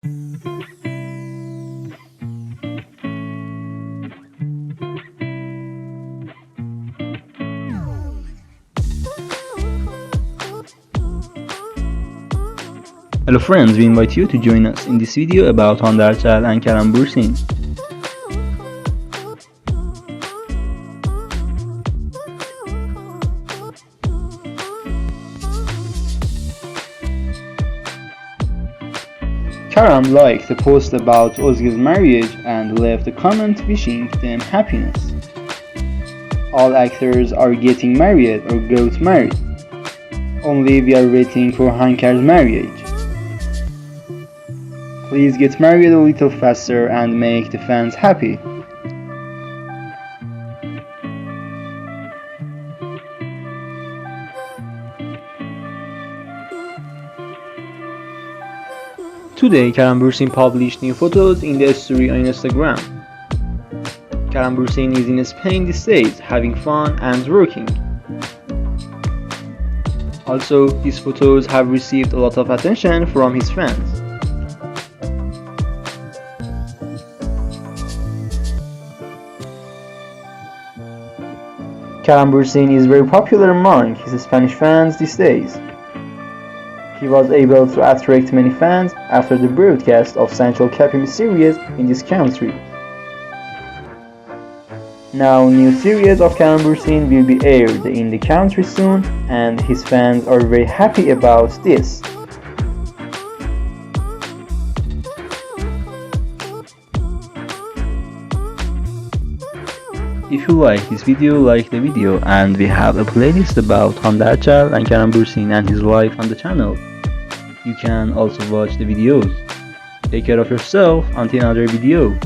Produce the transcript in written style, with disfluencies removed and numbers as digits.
Hello friends, we invite you to join us in this video about hande, ercel and kerem bursin. Kerem liked the post about Ozge's marriage and left a comment wishing them happiness. All actors are getting married or got married. Only we are waiting for Hanker's marriage. Please get married a little faster and make the fans happy. Today, Kerem Bursin published new photos in the story on Instagram. Kerem Bursin is in Spain these days, having fun and working. Also, his photos have received a lot of attention from his fans. Kerem Bursin is very popular among his Spanish fans these days. He was able to attract many fans after the broadcast of Central Capim series in this country. Now, new series of Kerem Bursin will be aired in the country soon, and his fans are very happy about this. If you like this video, like the video, and we have a playlist about hande, ercel and Kerem Bursin and his life on the channel. You can also watch the videos. Take care of yourself until another video.